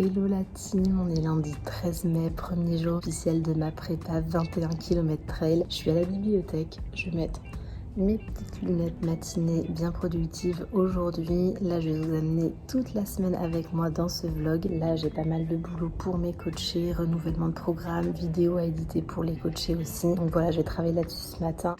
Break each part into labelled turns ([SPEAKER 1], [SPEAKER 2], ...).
[SPEAKER 1] Hello la team, on est lundi 13 mai, premier jour officiel de ma prépa 21 km trail. Je suis à la bibliothèque, je vais mettre mes petites lunettes matinées bien productives aujourd'hui. Là, je vais vous amener toute la semaine avec moi dans ce vlog. Là, j'ai pas mal de boulot pour mes coachés, renouvellement de programme, vidéos à éditer pour les coachés aussi. Donc voilà, je vais travailler là-dessus ce matin.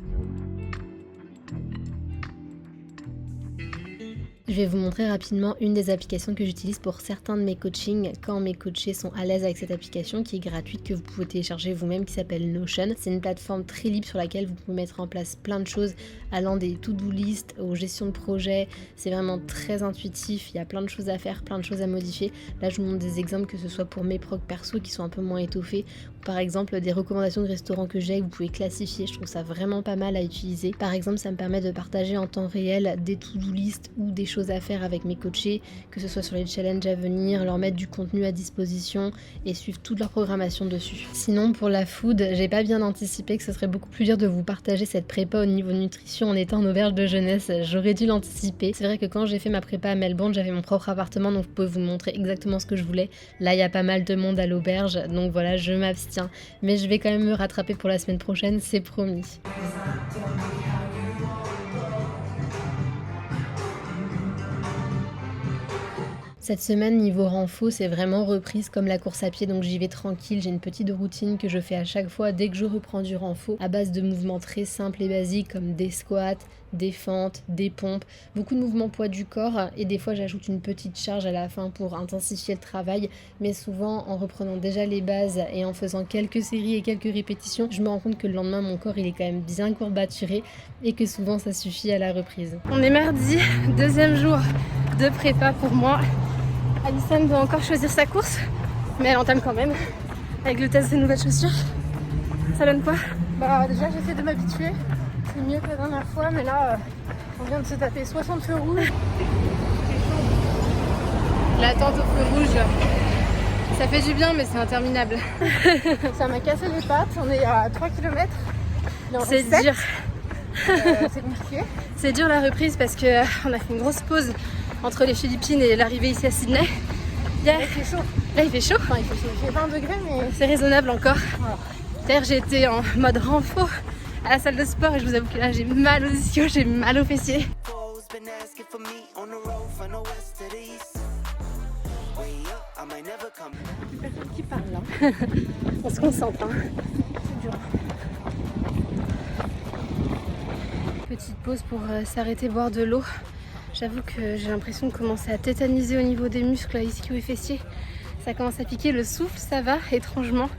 [SPEAKER 1] Je vais vous montrer rapidement une des applications que j'utilise pour certains de mes coachings quand mes coachés sont à l'aise avec cette application qui est gratuite, que vous pouvez télécharger vous-même, qui s'appelle Notion. C'est une plateforme très libre sur laquelle vous pouvez mettre en place plein de choses allant des to-do list aux gestions de projet. C'est vraiment très intuitif, il y a plein de choses à faire, plein de choses à modifier. Là je vous montre des exemples, que ce soit pour mes procs perso qui sont un peu moins étoffés, ou par exemple des recommandations de restaurants que j'ai que vous pouvez classifier. Je trouve ça vraiment pas mal à utiliser. Par exemple, ça me permet de partager en temps réel des to-do list ou des choses à faire avec mes coachés, que ce soit sur les challenges à venir, leur mettre du contenu à disposition et suivre toute leur programmation dessus. Sinon, pour la food, j'ai pas bien anticipé que ce serait beaucoup plus dur de vous partager cette prépa au niveau nutrition en étant en auberge de jeunesse. J'aurais dû l'anticiper. C'est vrai que quand j'ai fait ma prépa à Melbourne, j'avais mon propre appartement, donc vous pouvez vous montrer exactement ce que je voulais. Là, il y a pas mal de monde à l'auberge, donc voilà, je m'abstiens. Mais je vais quand même me rattraper pour la semaine prochaine, c'est promis. Cette semaine, niveau renfo, c'est vraiment reprise comme la course à pied, donc j'y vais tranquille. J'ai une petite routine que je fais à chaque fois dès que je reprends du renfo, à base de mouvements très simples et basiques comme des squats, des fentes, des pompes, beaucoup de mouvements poids du corps, et des fois j'ajoute une petite charge à la fin pour intensifier le travail, mais souvent en reprenant déjà les bases et en faisant quelques séries et quelques répétitions, je me rends compte que le lendemain mon corps il est quand même bien courbaturé et que souvent ça suffit à la reprise. On est mardi, deuxième jour de prépa pour moi. Alison doit encore choisir sa course, mais elle entame quand même avec le test des nouvelles chaussures. Ça donne quoi? Bah déjà j'essaie de m'habituer, c'est mieux que la dernière fois, mais là on vient de se taper 60 feux rouges. L'attente au feu rouge, ça fait du bien mais c'est interminable. Ça m'a cassé les pattes, on est à 3 km. C'est dur. C'est compliqué. C'est dur la reprise parce qu'on a fait une grosse pause entre les Philippines et l'arrivée ici à Sydney. Hier, il fait chaud. Là il fait chaud. Enfin, il fait 20 degrés mais c'est raisonnable encore. Voilà. Hier j'ai été en mode renfo à la salle de sport et je vous avoue que là j'ai mal aux ischios, j'ai mal aux fessiers. Personne qui parle là. On se concentre, hein. C'est dur. Petite pause pour s'arrêter boire de l'eau. J'avoue que j'ai l'impression de commencer à tétaniser au niveau des muscles, là, ischio et fessiers. Ça commence à piquer, le souffle ça va étrangement,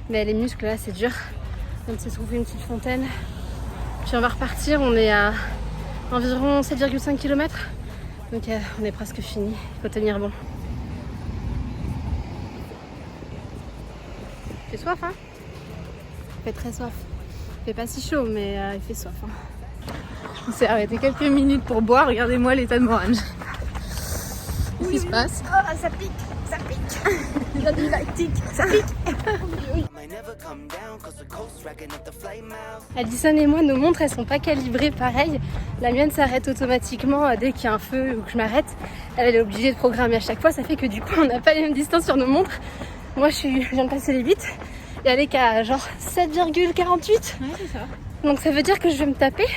[SPEAKER 1] mais les muscles là c'est dur. On vient de se trouver une petite fontaine. Puis on va repartir, on est à environ 7,5 km. Donc on est presque fini, il faut tenir bon. Il fait soif hein? Il fait très soif. Il fait pas si chaud mais il fait soif hein. On s'est arrêté quelques minutes pour boire, regardez-moi l'état de mon range. Qu'est-ce qui se passe? Oh, ça pique, ça pique. Il a du lactique, ça pique. Addison et moi, nos montres elles sont pas calibrées pareil. La mienne s'arrête automatiquement dès qu'il y a un feu ou que je m'arrête. Elle est obligée de programmer à chaque fois, ça fait que du coup on n'a pas les mêmes distances sur nos montres. Moi je viens de passer les 8 et elle est qu'à genre 7,48. Ouais, c'est ça. Donc ça veut dire que je vais me taper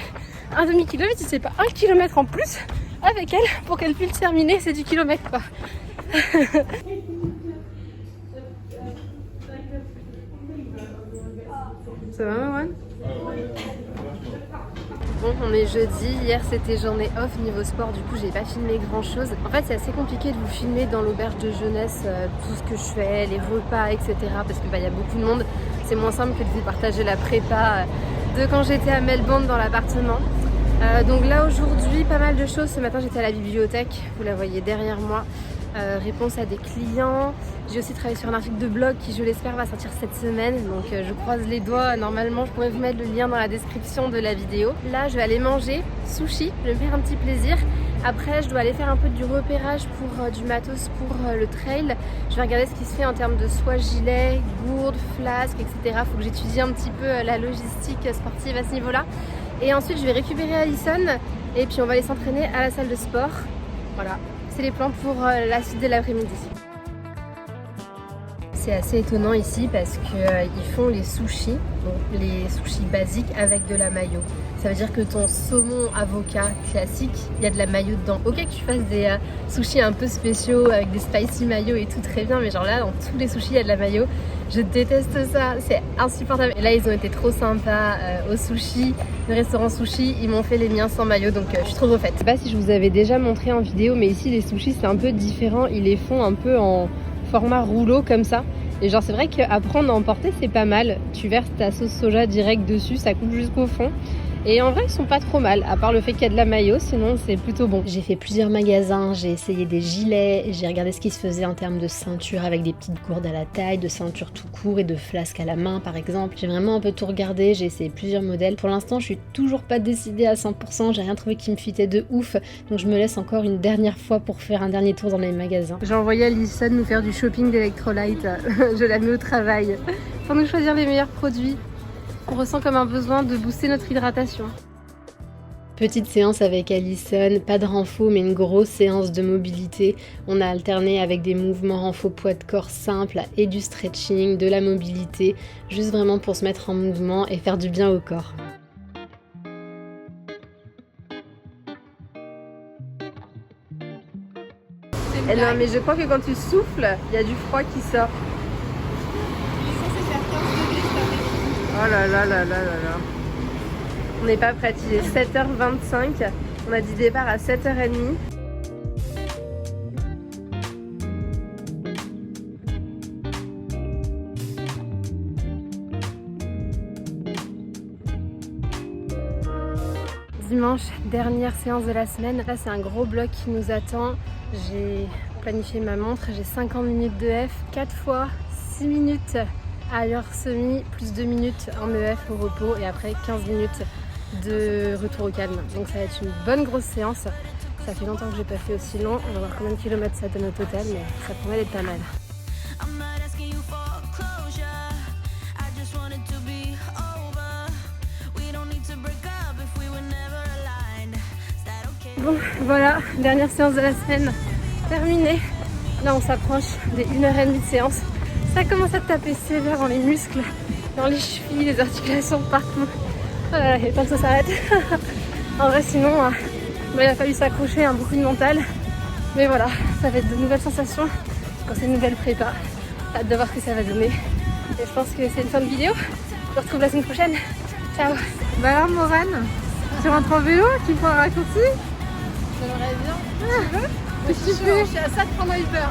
[SPEAKER 1] un demi-kilomètre, si c'est pas 1 kilomètre en plus avec elle pour qu'elle puisse terminer ces 10 kilomètres quoi. Ça va maman? Bon, on est jeudi, hier c'était journée off niveau sport, du coup j'ai pas filmé grand chose. En fait c'est assez compliqué de vous filmer dans l'auberge de jeunesse tout ce que je fais, les repas etc. parce que y a beaucoup de monde, c'est moins simple que de vous partager la prépa de quand j'étais à Melbourne dans l'appartement. Donc là aujourd'hui pas mal de choses. Ce matin j'étais à la bibliothèque, vous la voyez derrière moi, réponse à des clients. J'ai aussi travaillé sur un article de blog qui je l'espère va sortir cette semaine, donc je croise les doigts. Normalement je pourrais vous mettre le lien dans la description de la vidéo. Là je vais aller manger sushi, je vais me faire un petit plaisir. Après je dois aller faire un peu du repérage pour du matos pour le trail. Je vais regarder ce qui se fait en termes de soit gilet, gourde, flasque etc. Faut que j'étudie un petit peu la logistique sportive à ce niveau là. Et ensuite je vais récupérer Alison et puis on va aller s'entraîner à la salle de sport. Voilà, c'est les plans pour la suite de l'après-midi. c'est assez étonnant ici parce qu'ils font les sushis, donc les sushis basiques avec de la mayo. Ça veut dire que ton saumon avocat classique, il y a de la mayo dedans. Ok que tu fasses des sushis un peu spéciaux avec des spicy mayo et tout, très bien, mais genre là dans tous les sushis il y a de la mayo. Je déteste ça, c'est insupportable. Et là ils ont été trop sympas au sushi, le restaurant sushi, ils m'ont fait les miens sans mayo, donc je suis trop refaite. Je sais pas si je vous avais déjà montré en vidéo, mais ici les sushis c'est un peu différent, ils les font un peu en format rouleau comme ça. Et genre c'est vrai qu'à prendre à emporter c'est pas mal. Tu verses ta sauce soja direct dessus, ça coule jusqu'au fond. Et en vrai ils sont pas trop mal, à part le fait qu'il y a de la mayo, sinon c'est plutôt bon. J'ai fait plusieurs magasins, j'ai essayé des gilets, j'ai regardé ce qui se faisait en termes de ceinture avec des petites gourdes à la taille, de ceinture tout court et de flasques à la main par exemple. J'ai vraiment un peu tout regardé, j'ai essayé plusieurs modèles. Pour l'instant je suis toujours pas décidée à 100%, j'ai rien trouvé qui me fitait de ouf, donc je me laisse encore une dernière fois pour faire un dernier tour dans les magasins. J'ai envoyé Alison nous faire du shopping d'électrolytes, je la mets au travail, pour nous choisir les meilleurs produits. On ressent comme un besoin de booster notre hydratation. Petite séance avec Alison, pas de renfo mais une grosse séance de mobilité. On a alterné avec des mouvements renfo poids de corps simples et du stretching, de la mobilité, juste vraiment pour se mettre en mouvement et faire du bien au corps. Et non mais je crois que quand tu souffles, il y a du froid qui sort. Oh là là là là là là. On n'est pas prêts, il est 7h25. On a dit départ à 7h30. Dimanche, dernière séance de la semaine. Là c'est un gros bloc qui nous attend. J'ai planifié ma montre, j'ai 50 minutes d'EF, 4 fois 6 minutes à l'heure semi, plus 2 minutes en EF au repos et après 15 minutes de retour au calme. Donc ça va être une bonne grosse séance. Ça fait longtemps que j'ai pas fait aussi long. On va voir combien de kilomètres ça donne au total, mais ça promet d'être pas mal. Bon, voilà, dernière séance de la semaine terminée. Là on s'approche des 1h30 de séance. Ça commence à taper sévère dans les muscles, dans les chevilles, les articulations, partout. Voilà, il est temps que ça s'arrête. En vrai, sinon, il a fallu s'accrocher à beaucoup de mental. Mais voilà, ça va être de nouvelles sensations quand c'est une nouvelle prépa. Hâte de voir ce que ça va donner. Et je pense que c'est une fin de vidéo. Je vous retrouve la semaine prochaine. Ciao.
[SPEAKER 2] Bah alors, Morane, tu rentres en vélo, tu prends un raccourci?
[SPEAKER 1] J'aimerais bien. Tu veux?
[SPEAKER 2] Si tu veux.
[SPEAKER 1] Je suis à ça de prendre Uber.